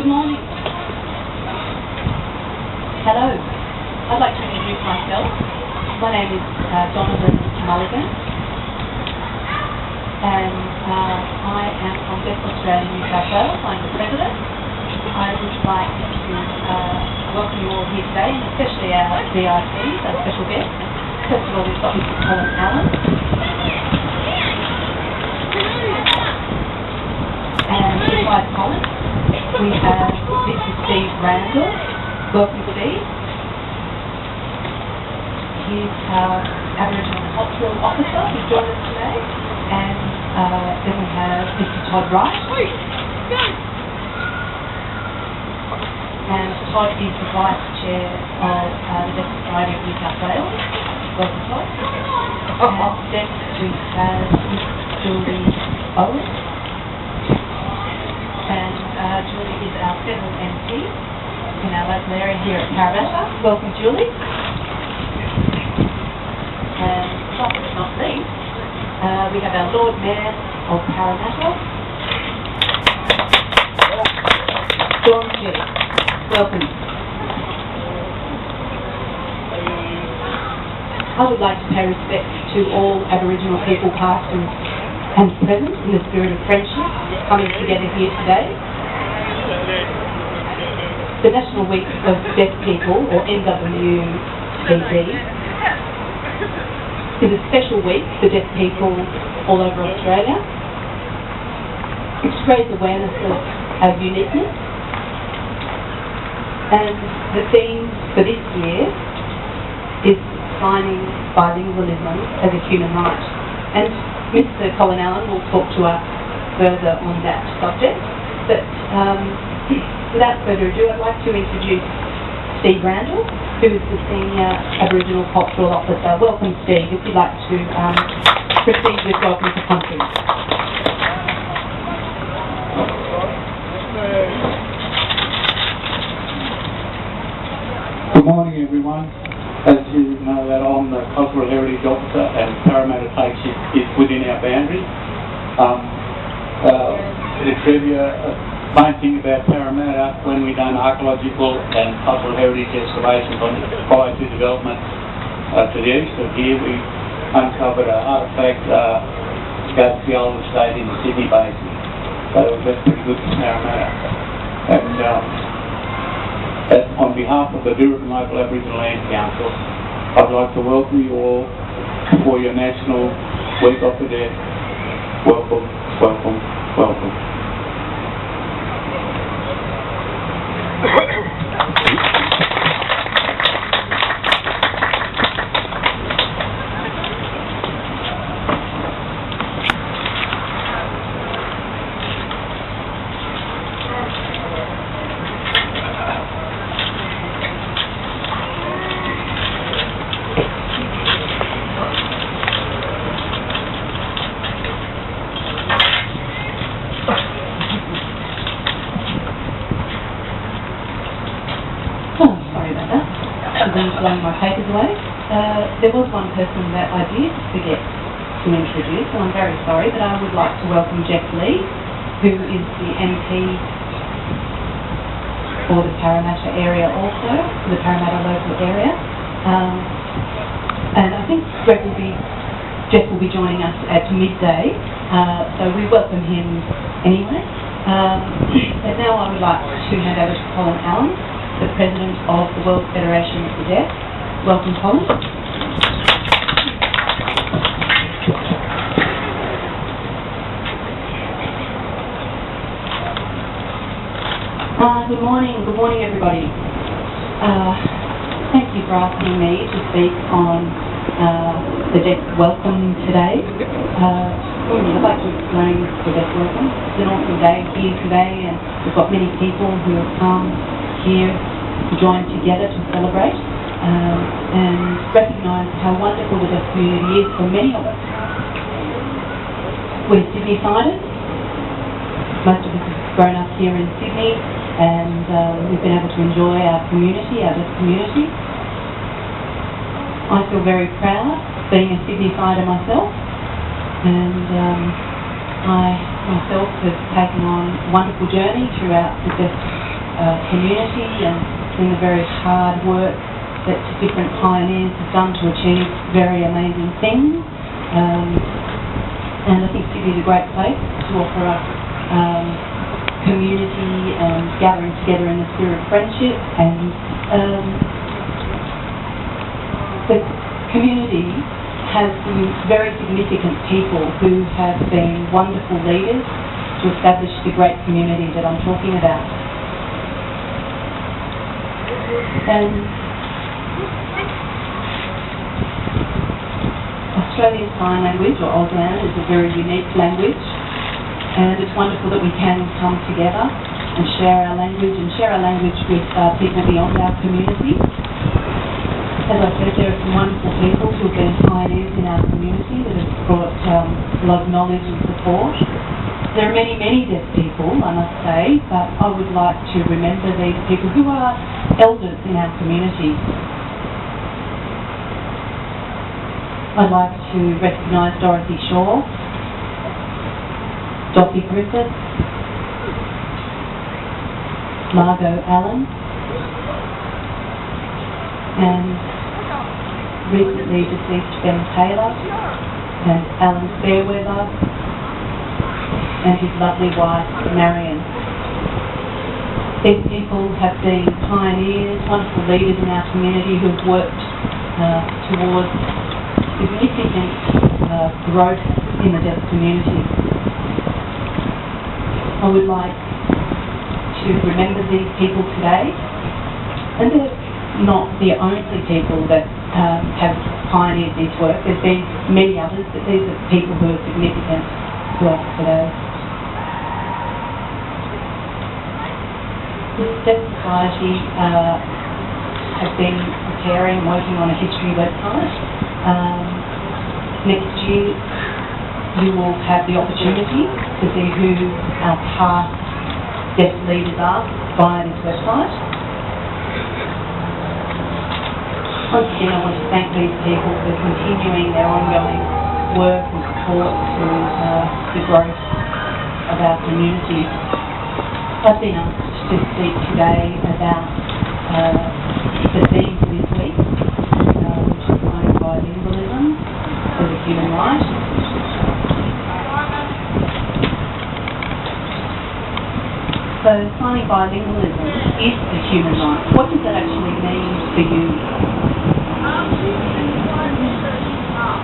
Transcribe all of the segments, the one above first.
Good morning. Hello. I'd like to introduce myself. My name is Jonathan Mulligan, and I am from West Australia, New South Wales. I'm the President. I would like to welcome you all here today, and especially our VIPs, our special guests. First of all, we've got Mr. Colin Allen. And beside Colin, we have Mr. Steve Randall. Welcome, Steve. He's our Aboriginal Cultural Officer who's joined us today. And then we have Mr. Todd Wright. And Todd is the Vice Chair of the Deaf Society of New South Wales. Welcome, Todd. And then we have Miss Julie Owen. And Julie is our federal MP in our local area here at Parramatta. Welcome, Julie. And last but not least, we have our Lord Mayor of Parramatta, John G. Welcome. I would like to pay respect to all Aboriginal people past and present in the spirit of friendship coming together here today. The National Week of Deaf People, or NWDP, is a special week for deaf people all over Australia. It's to raise awareness of our uniqueness. And the theme for this year is signing bilingualism as a human right. And Mr. Colin Allen will talk to us further on that subject. But without further ado, I'd like to introduce Steve Randall, who is the Senior Aboriginal Cultural Officer. Welcome, Steve, if you'd like to proceed with Welcome to Country. Good morning, everyone. As you know, that I'm the Cultural Heritage Officer, and Parramatta takes is within our boundaries. The trivia, main thing about Parramatta, when we done archaeological and cultural heritage excavations on prior to development to the east of here, we uncovered an artefact goes to the oldest state in the Sydney Basin. So that's pretty good for Parramatta. And on behalf of the Durban Local Aboriginal Land Council, I'd like to welcome you all for your National Week of the Deaf. Welcome, welcome, welcome. Blowing my papers away. There was one person that I did forget to introduce, and I'm very sorry, but I would like to welcome Jeff Lee, who is the MP for the Parramatta area also, the Parramatta local area. And I think Jeff will be joining us at midday, so we welcome him anyway. But now I would like to hand over to Colin Allen, the President of the World Federation of the Deaf. Welcome, Colin. Good morning everybody. Thank you for asking me to speak on the Deaf Welcome today. I'd like to explain the Deaf Welcome. It's an awesome day here today, and we've got many people who have come here to join together to celebrate and recognise how wonderful the deaf community is for many of us. We're Sydney-sided. Most of us have grown up here in Sydney, and we've been able to enjoy our community, our deaf community. I feel very proud being a Sydney-sider myself, and I myself have taken on a wonderful journey throughout the deaf community and in the very hard work that different pioneers have done to achieve very amazing things. And I think Sydney is a great place to offer up community and gathering together in the spirit of friendship. And the community has some very significant people who have been wonderful leaders to establish the great community that I'm talking about. And Australian Sign Language, or Auslan, is a very unique language, and it's wonderful that we can come together and share our language with people beyond our community. As I said, there are some wonderful people who have been pioneers in our community that have brought a lot of knowledge and support. There are many, many deaf people, I must say, but I would like to remember these people who are elders in our community. I'd like to recognise Dorothy Shaw, Dottie Griffith, Margot Allen, and recently deceased Ben Taylor, and Alan Fairweather, and his lovely wife Marion. These people have been pioneers, wonderful leaders in our community who have worked towards significant growth in the deaf community. I would like to remember these people today, and they're not the only people that have pioneered this work. There's been many others, but these are people who are significant to us today. The Deaf Society have been preparing and working on a history website. Next year you will have the opportunity to see who our past deaf leaders are via this website. Once again, I want to thank these people for continuing their ongoing work and support to the growth of our community. I've been asked to speak today about the theme for this week, which is signing bilingualism as a human right. So signing bilingualism is a human right. What does that actually mean for you?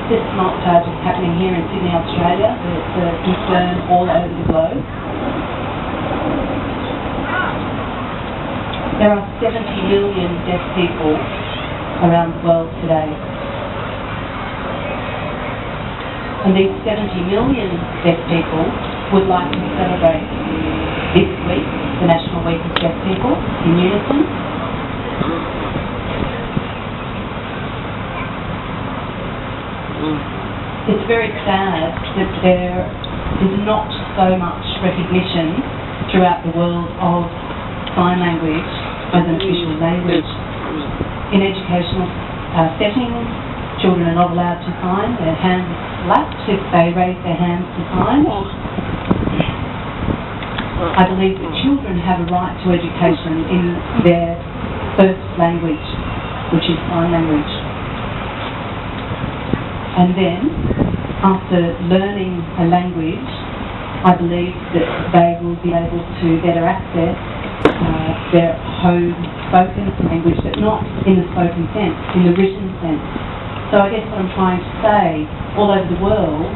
This is not just happening here in Sydney, Australia, but it's a concern all over the globe. There are 70 million deaf people around the world today. And these 70 million deaf people would like to celebrate this week, the National Week of Deaf People, in unison. It's very sad that there is not so much recognition throughout the world of sign language as an official language. In educational settings, children are not allowed to sign. Their hands are slapped if they raise their hands to sign. I believe that children have a right to education in their first language, which is sign language. And then, after learning a language, I believe that they will be able to better access their home spoken language, but not in the spoken sense, in the written sense. So I guess what I'm trying to say, all over the world,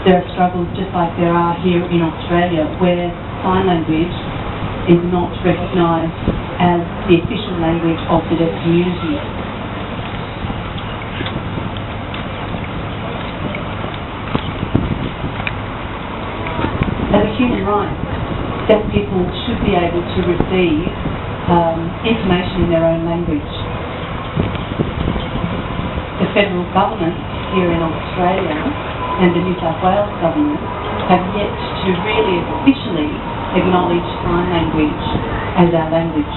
there are struggles just like there are here in Australia, where sign language is not recognised as the official language of the deaf community. As a human right, deaf people should be able to receive information in their own language. The federal government here in Australia and the New South Wales government have yet to really officially acknowledge sign language as our language.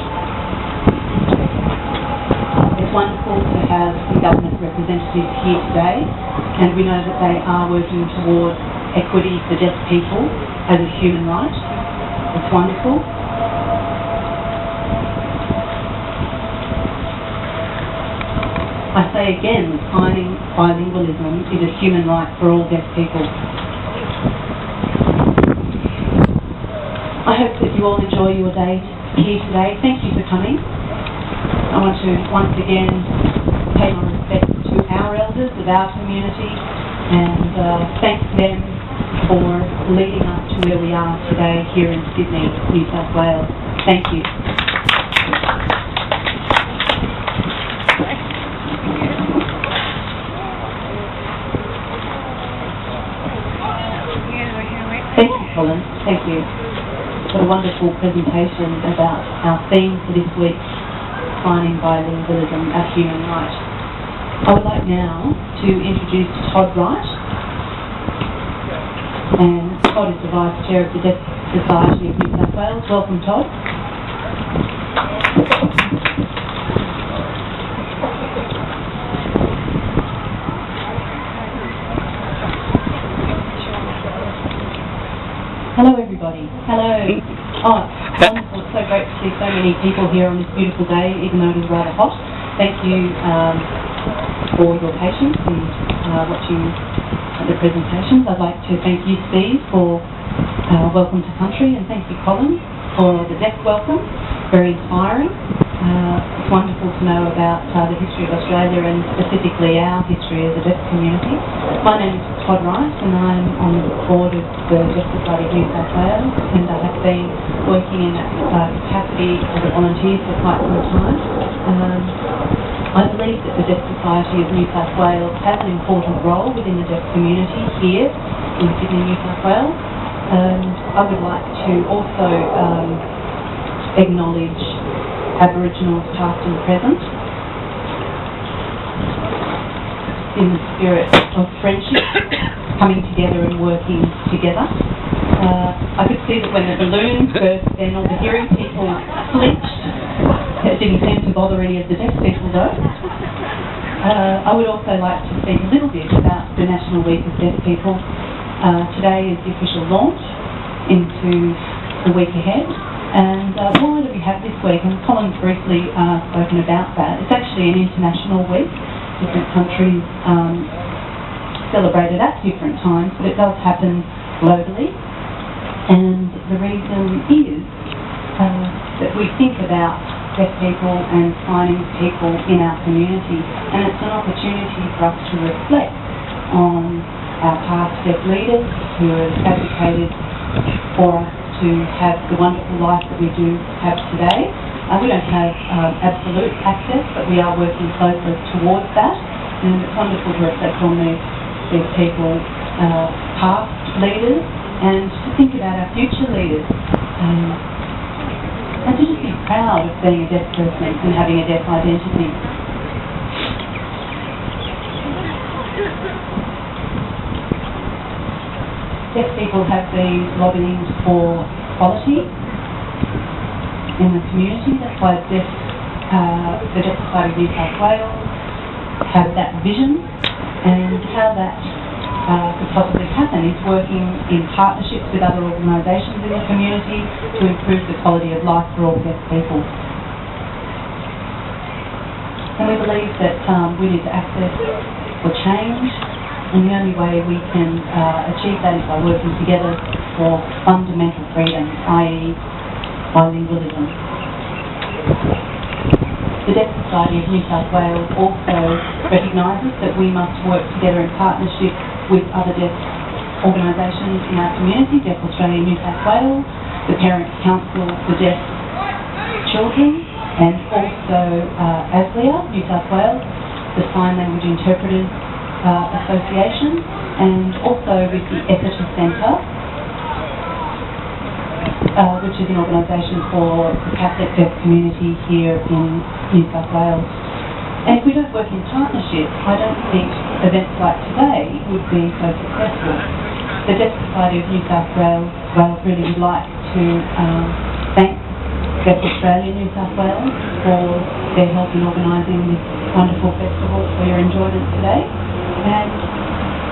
It's wonderful to have the government representatives here today, and we know that they are working towards equity for deaf people as a human right. It's wonderful. say again that signing bilingualism is a human right for all deaf people. I hope that you all enjoy your day here today. Thank you for coming. I want to once again pay my respects to our elders of our community and thank them for leading us to where we are today here in Sydney, New South Wales. Thank you. Thank you, Colin. Thank you. What a wonderful presentation about our theme for this week, signing bilingualism, a human right. I would like now to introduce Todd Wright. And Todd is the Vice Chair of the Deaf Society of New South Wales. Welcome, Todd. Hello, everybody. Hello. Oh, it's wonderful. It's so great to see so many people here on this beautiful day, even though it is rather hot. Thank you for your patience in watching the presentations. I'd like to thank you, Steve, for welcome to country, and thank you, Colin, for the deaf welcome. Very inspiring. It's wonderful to know about the history of Australia and specifically our history as a deaf community. My name is Todd Wright and I'm on the board of the Deaf Society of New South Wales, and I have been working in that capacity as a volunteer for quite some time. I believe that the Deaf Society of New South Wales has an important role within the deaf community here in Sydney, New South Wales, and I would like to also acknowledge Aboriginals past and present in the spirit of friendship, coming together and working together. I could see that when the balloons burst then all the hearing people flinched. It didn't seem to bother any of the deaf people though. I would also like to speak a little bit about the National Week of Deaf People. Today is the official launch into the week ahead. And why do we have this week? And Colin's briefly spoken about that. It's actually an international week. Different countries celebrate it at different times, but it does happen globally. And the reason is that we think about deaf people and signing people in our community, and it's an opportunity for us to reflect on our past deaf leaders who have advocated for us to have the wonderful life that we do have today. We don't have absolute access, but we are working closer towards that, and it's wonderful to reflect on these people, past leaders, and to think about our future leaders, and to just be proud of being a deaf person and having a deaf identity. Deaf people have been lobbying for equality in the community. That's why the Deaf Society of New South Wales have that vision, and how that could possibly happen is working in partnerships with other organisations in the community to improve the quality of life for all deaf people. And we believe that we need to access or change, and the only way we can achieve that is by working together for fundamental freedom, i.e. bilingualism. The Deaf Society of New South Wales also recognises that we must work together in partnership with other deaf organisations in our community, Deaf Australia New South Wales, the Parent Council for Deaf Children, and also ASLIA, New South Wales, the Sign Language Interpreters Association, and also with the Essity Centre, which is an organisation for the Catholic deaf community here in New South Wales. And if we don't work in partnership, I don't think events like today would be so successful. The Deaf Society of New South Wales really would like to thank Deaf Australia New South Wales for their help in organising this wonderful festival for your enjoyment today. And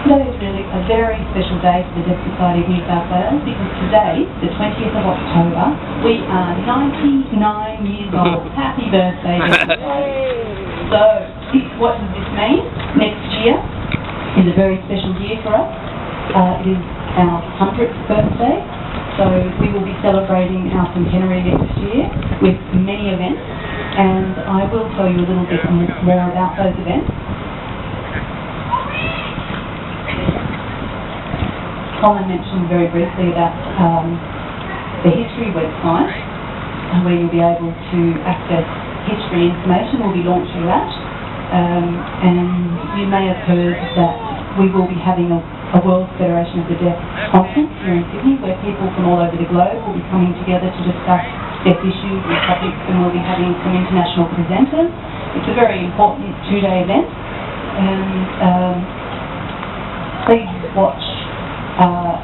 today is really a very special day for the Deaf Society of New South Wales, because today, the 20th of October, we are 99 years old. Happy birthday, Deaf Society. So, What does this mean? Next year is a very special year for us. It is our 100th birthday, so we will be celebrating our centenary next year with many events, and I will tell you a little bit more about those events. Colin mentioned very briefly about the history website, where you'll be able to access history information. We'll be launching that, and you may have heard that we will be having a World Federation of the Deaf conference here in Sydney, where people from all over the globe will be coming together to discuss deaf issues and topics, and we'll be having some international presenters. It's a very important two-day event, and please watch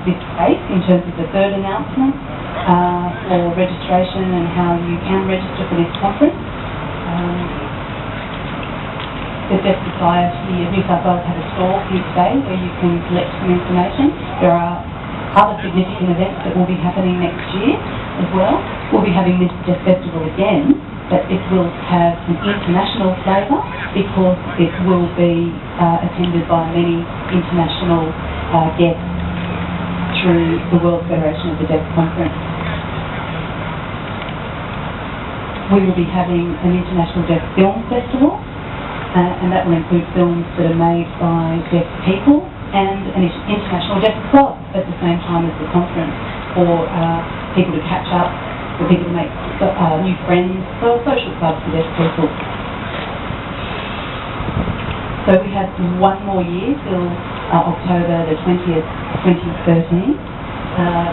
this space in terms of the third announcement for registration and how you can register for this conference. The Deaf Society of New South Wales have a stall here today where you can collect some information. There are other significant events that will be happening next year as well. We'll be having this Deaf Festival again, but it will have an international flavour because it will be attended by many international guests through the World Federation of the Deaf Conference. We will be having an International Deaf Film Festival, and that will include films that are made by deaf people, and an International Deaf Club at the same time as the conference for people to catch up, for people to make new friends, so a social club for deaf people. So we have one more year till October the 20th, 2013.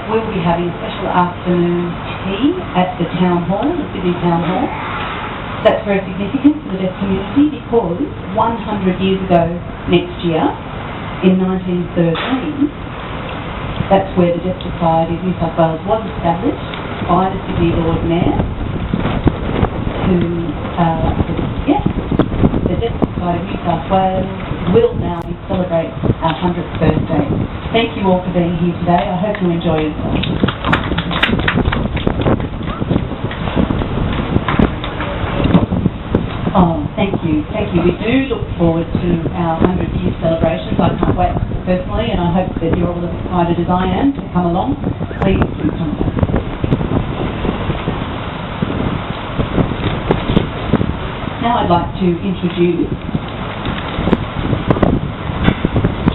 We will be having a special afternoon tea at the Town Hall, the Sydney Town Hall. That's very significant for the deaf community because 100 years ago next year, in 1913, that's where the Deaf Society of New South Wales was established by the Sydney Lord Mayor, the Deaf Society of New South Wales will now celebrate our 100th birthday. Thank you all for being here today. I hope you enjoy yourself. Oh, thank you. Thank you. We do look forward to our 100-year celebrations. I can't wait personally, and I hope that you're all as excited as I am to come along. Please do come along. Now I'd like to introduce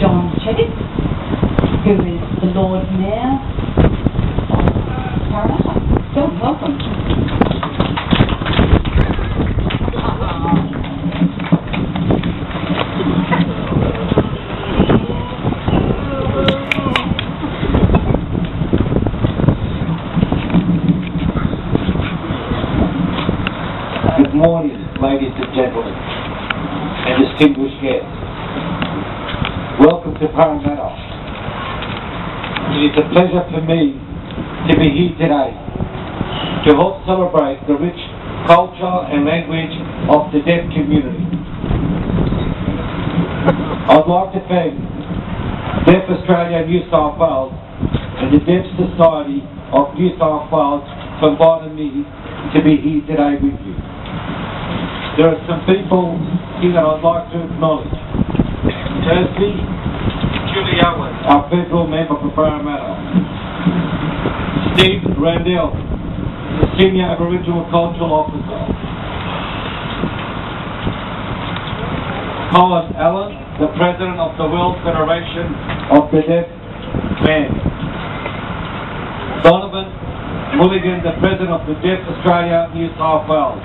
John Cheddick, who is the Lord Mayor of Parramatta. John, welcome. Good morning, ladies and gentlemen, and distinguished guests. Welcome to Parramatta. It is a pleasure for me to be here today to help celebrate the rich culture and language of the deaf community. I'd like to thank Deaf Australia New South Wales and the Deaf Society of New South Wales for inviting me to be here today with you. There are some people here that I'd like to acknowledge. Firstly, Julie Owen, our federal member for Parramatta. Steve Randell, the Senior Aboriginal Cultural Officer. Colin Allen, the President of the World Federation of the Deaf Man. Donovan Mulligan, the President of the Deaf Australia New South Wales.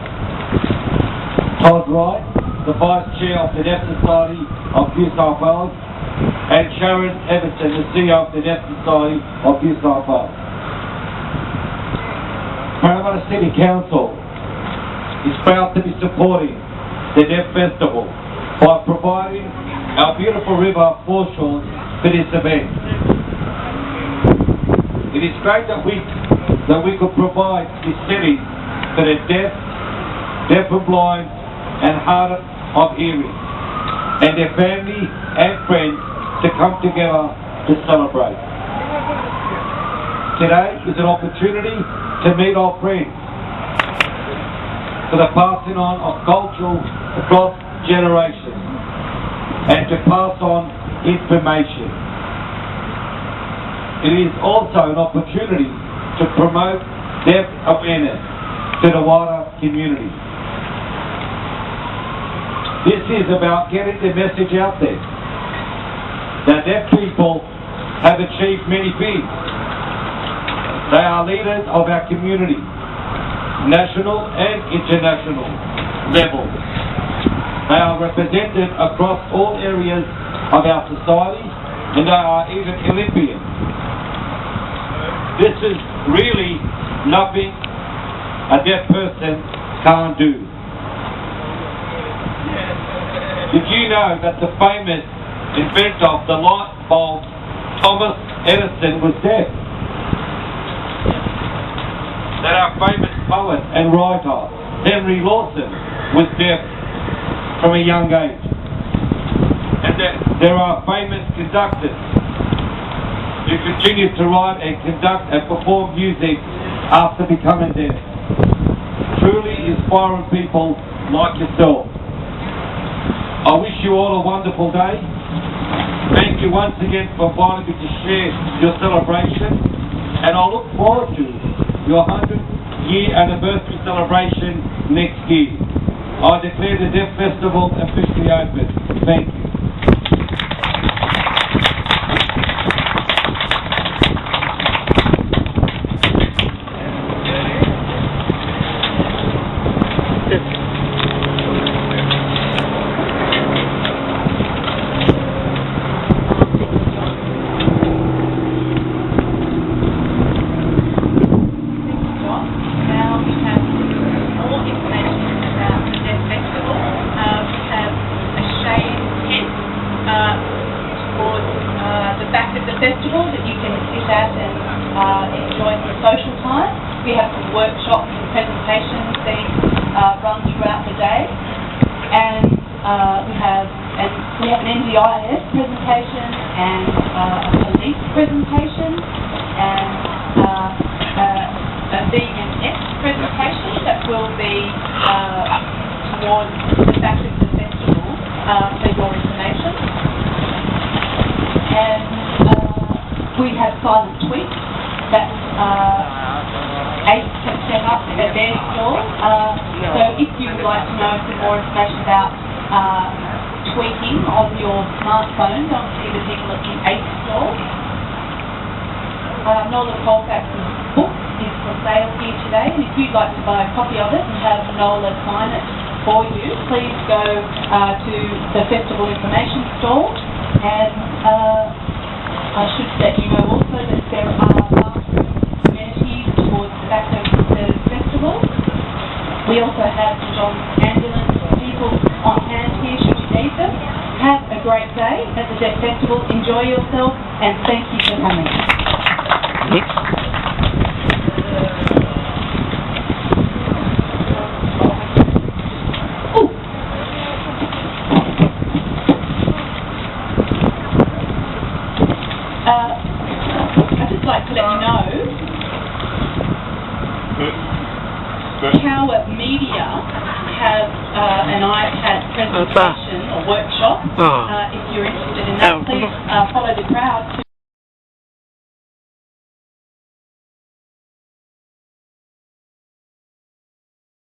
Todd Wright, the Vice Chair of the Deaf Society of New South Wales, and Sharon Everton, the CEO of the Deaf Society of New South Wales. Parramatta City Council is proud to be supporting the Deaf Festival by providing our beautiful river foreshores for this event. It is great that we could provide this setting for the deaf and blind and hard of hearing, and their family and friends to come together to celebrate. Today is an opportunity to meet our friends for the passing on of culture across generations and to pass on information. It is also an opportunity to promote deaf awareness to the wider community. This is about getting the message out there that deaf people have achieved many things. They are leaders of our community, national and international level. They are represented across all areas of our society, and they are even Olympians. This is really nothing a deaf person can't do. Did you know that the famous inventor of the light bulb, Thomas Edison, was deaf? That our famous poet and writer, Henry Lawson, was deaf from a young age. And that there are famous conductors who continue to write and conduct and perform music after becoming deaf. Truly inspiring people like yourself. I wish you all a wonderful day. Thank you once again for inviting me to share your celebration, and I look forward to your 100th-year anniversary celebration next year. I declare the Deaf Festival officially open. Thank you. The back of the festival that you can sit at and enjoy some social time. We have some workshops and presentations being run throughout the day, and we have an NDIS presentation and a police presentation and a VMS presentation that will be towards the back of the festival for your information. And we have silent tweets that 8 can set up at their store. So if you would like to know some more information about tweeting on your smartphone, go and see the people at the 8 store. Nola Colfax's book is for sale here today, and if you'd like to buy a copy of it and have Nola sign it for you, please go to the festival information store. And I should let you know also that there are bathroom amenities towards the back of the festival. We also have St John's ambulance people on hand here should you need them. Have a great day at the Deaf Festival. Enjoy yourself, and thank you for coming. I'd just like to let you know, Tower Media have an iPad presentation or workshop. If you're interested in that, please follow the crowd.